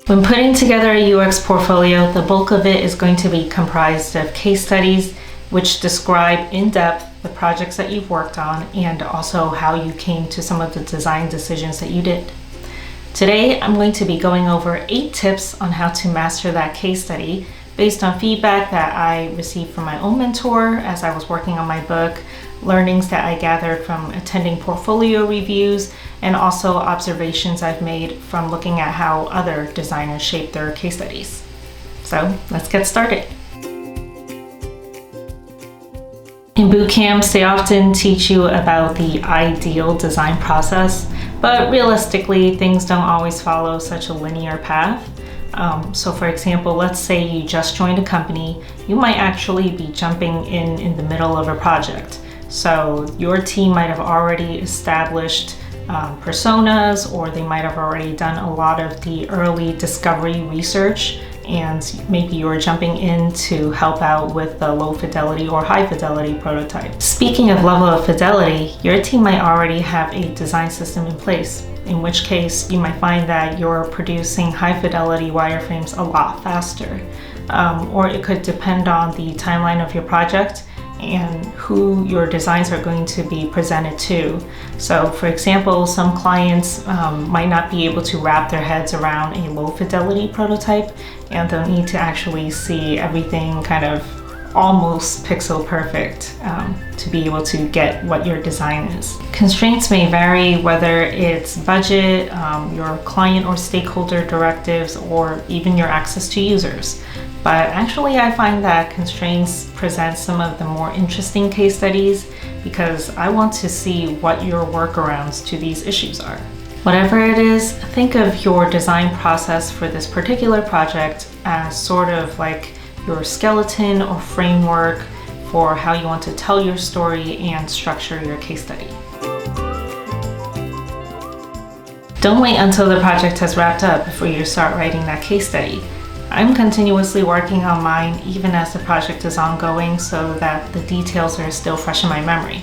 When putting together a UX portfolio, the bulk of it is going to be comprised of case studies which describe in depth the projects that you've worked on and also how you came to some of the design decisions that you did. Today, I'm going to be going over 8 tips on how to master that case study based on feedback that I received from my own mentor as I was working on my book, learnings that I gathered from attending portfolio reviews, and also observations I've made from looking at how other designers shape their case studies. So let's get started. In boot camps, they often teach you about the ideal design process, but realistically, things don't always follow such a linear path. So for example, let's say you just joined a company, you might actually be jumping in the middle of a project. So your team might have already established personas, or they might have already done a lot of the early discovery research, and maybe you're jumping in to help out with the low fidelity or high fidelity prototype. Speaking of level of fidelity, your team might already have a design system in place, in which case you might find that you're producing high fidelity wireframes a lot faster. Or it could depend on the timeline of your project and who your designs are going to be presented to. So for example, some clients might not be able to wrap their heads around a low fidelity prototype, and they'll need to actually see everything kind of almost pixel perfect to be able to get what your design is. Constraints may vary, whether it's budget, your client or stakeholder directives, or even your access to users. But actually, I find that constraints present some of the more interesting case studies because I want to see what your workarounds to these issues are. Whatever it is, think of your design process for this particular project as sort of like your skeleton or framework for how you want to tell your story and structure your case study. Don't wait until the project has wrapped up before you start writing that case study. I'm continuously working on mine even as the project is ongoing so that the details are still fresh in my memory.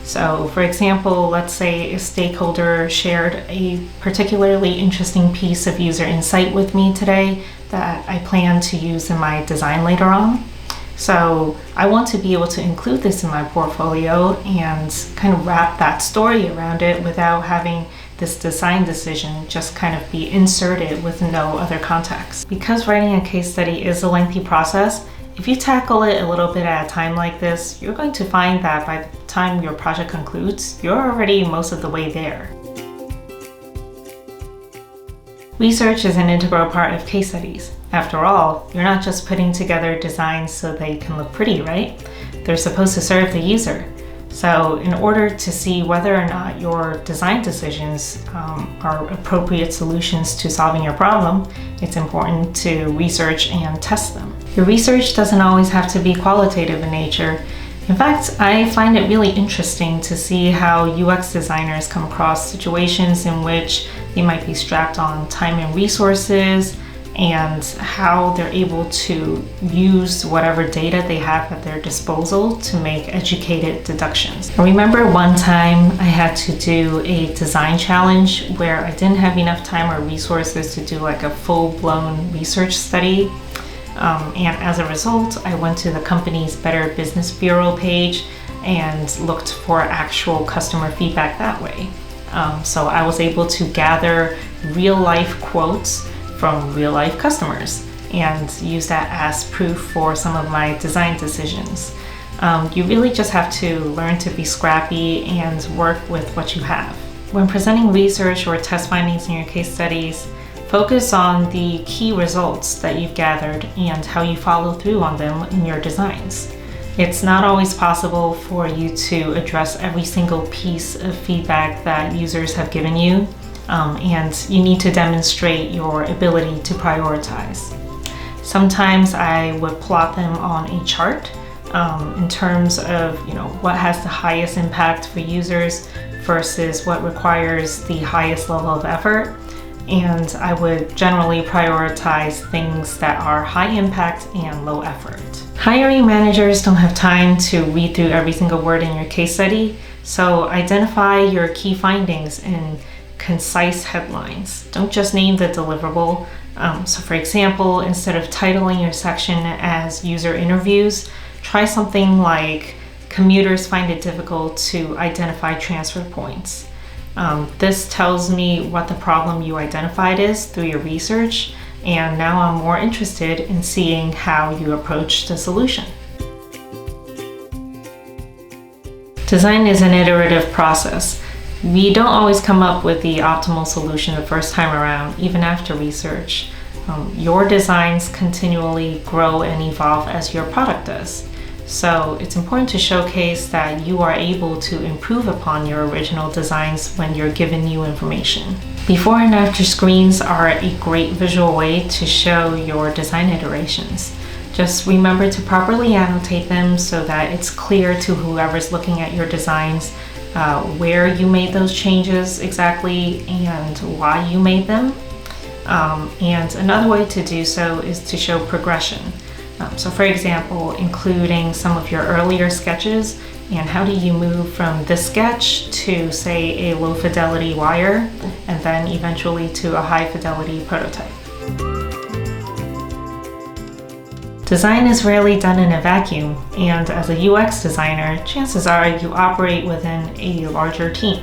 So for example, let's say a stakeholder shared a particularly interesting piece of user insight with me today that I plan to use in my design later on. So I want to be able to include this in my portfolio and kind of wrap that story around it without having this design decision just kind of be inserted with no other context. Because writing a case study is a lengthy process, if you tackle it a little bit at a time like this, you're going to find that by the time your project concludes, you're already most of the way there. Research is an integral part of case studies. After all, you're not just putting together designs so they can look pretty, right? They're supposed to serve the user. So in order to see whether or not your design decisions are appropriate solutions to solving your problem, it's important to research and test them. Your research doesn't always have to be qualitative in nature. In fact, I find it really interesting to see how UX designers come across situations in which they might be strapped on time and resources, and how they're able to use whatever data they have at their disposal to make educated deductions. I remember one time I had to do a design challenge where I didn't have enough time or resources to do like a full-blown research study. And as a result, I went to the company's Better Business Bureau page and looked for actual customer feedback that way. So I was able to gather real-life quotes from real-life customers and use that as proof for some of my design decisions. You really just have to learn to be scrappy and work with what you have. When presenting research or test findings in your case studies, focus on the key results that you've gathered and how you follow through on them in your designs. It's not always possible for you to address every single piece of feedback that users have given you, and you need to demonstrate your ability to prioritize. Sometimes I would plot them on a chart in terms of what has the highest impact for users versus what requires the highest level of effort. And I would generally prioritize things that are high impact and low effort. Hiring managers don't have time to read through every single word in your case study, so identify your key findings and concise headlines. Don't just name the deliverable. So for example, instead of titling your section as user interviews, try something like commuters find it difficult to identify transfer points. This tells me what the problem you identified is through your research, and now I'm more interested in seeing how you approach the solution. Design is an iterative process. We don't always come up with the optimal solution the first time around, even after research. Your designs continually grow and evolve as your product does. So it's important to showcase that you are able to improve upon your original designs when you're given new information. Before and after screens are a great visual way to show your design iterations. Just remember to properly annotate them so that it's clear to whoever's looking at your designs where you made those changes exactly and why you made them. And another way to do so is to show progression. So for example, including some of your earlier sketches and how do you move from this sketch to, say, a low fidelity wire and then eventually to a high fidelity prototype. Design is rarely done in a vacuum, and as a UX designer, chances are you operate within a larger team.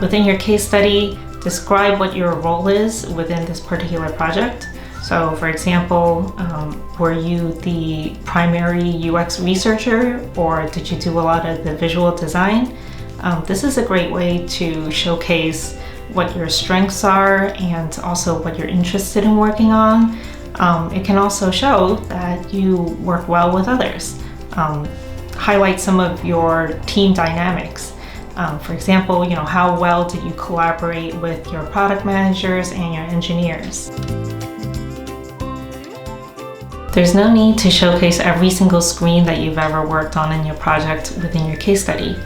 Within your case study, describe what your role is within this particular project. So for example, were you the primary UX researcher, or did you do a lot of the visual design? This is a great way to showcase what your strengths are and also what you're interested in working on. It can also show that you work well with others. Highlight some of your team dynamics. For example, how well did you collaborate with your product managers and your engineers? There's no need to showcase every single screen that you've ever worked on in your project within your case study.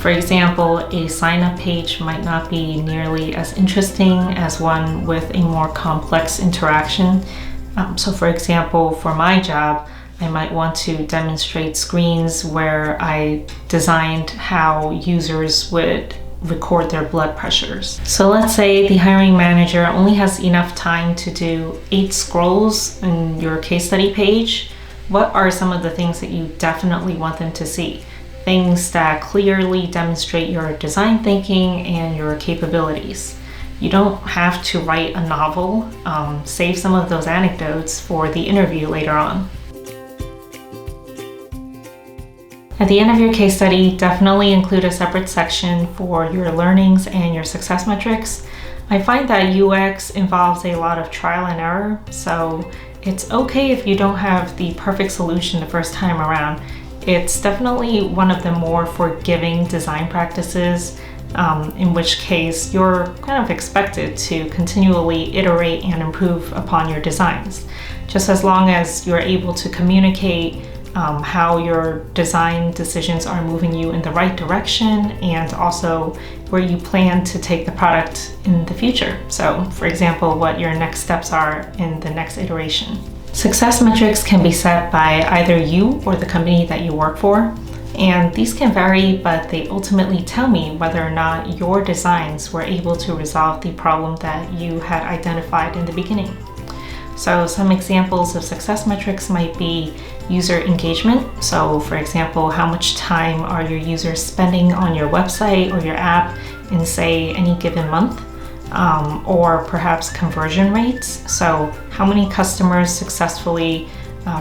For example, a sign-up page might not be nearly as interesting as one with a more complex interaction. So for example, for my job, I might want to demonstrate screens where I designed how users would record their blood pressures. So let's say the hiring manager only has enough time to do 8 scrolls in your case study page. What are some of the things that you definitely want them to see? Things that clearly demonstrate your design thinking and your capabilities. You don't have to write a novel. Save some of those anecdotes for the interview later on. At the end of your case study, definitely include a separate section for your learnings and your success metrics. I find that UX involves a lot of trial and error, so it's okay if you don't have the perfect solution the first time around. It's definitely one of the more forgiving design practices, in which case you're kind of expected to continually iterate and improve upon your designs. Just as long as you're able to communicate how your design decisions are moving you in the right direction and also where you plan to take the product in the future. So for example, what your next steps are in the next iteration. Success metrics can be set by either you or the company that you work for. And these can vary, but they ultimately tell me whether or not your designs were able to resolve the problem that you had identified in the beginning. So some examples of success metrics might be user engagement. So for example, how much time are your users spending on your website or your app in, say, any given month? Or perhaps conversion rates. So how many customers successfully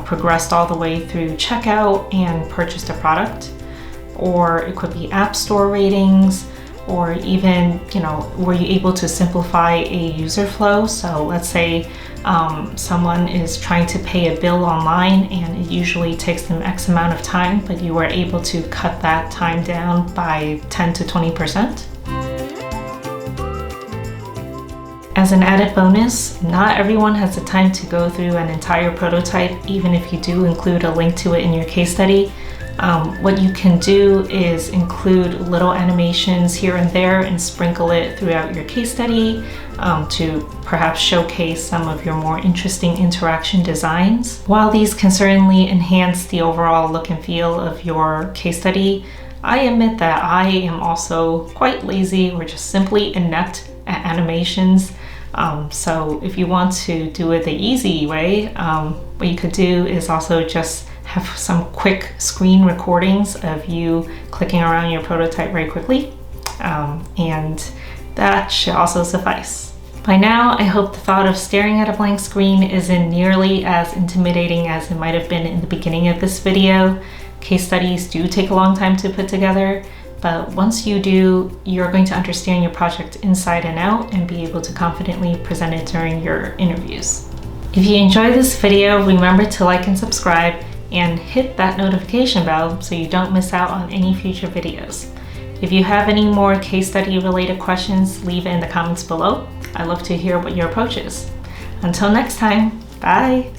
progressed all the way through checkout and purchased a product? Or it could be app store ratings, or even, were you able to simplify a user flow? So let's say someone is trying to pay a bill online and it usually takes them X amount of time, but you were able to cut that time down by 10 to 20%. As an added bonus, not everyone has the time to go through an entire prototype, even if you do include a link to it in your case study. What you can do is include little animations here and there and sprinkle it throughout your case study to perhaps showcase some of your more interesting interaction designs. While these can certainly enhance the overall look and feel of your case study, I admit that I am also quite lazy or just simply inept at animations. So if you want to do it the easy way, what you could do is also just have some quick screen recordings of you clicking around your prototype very quickly. And that should also suffice. By now, I hope the thought of staring at a blank screen isn't nearly as intimidating as it might have been in the beginning of this video. Case studies do take a long time to put together, but once you do, you're going to understand your project inside and out and be able to confidently present it during your interviews. If you enjoyed this video, remember to like and subscribe and hit that notification bell so you don't miss out on any future videos. If you have any more case study related questions, leave it in the comments below. I'd love to hear what your approach is. Until next time, bye!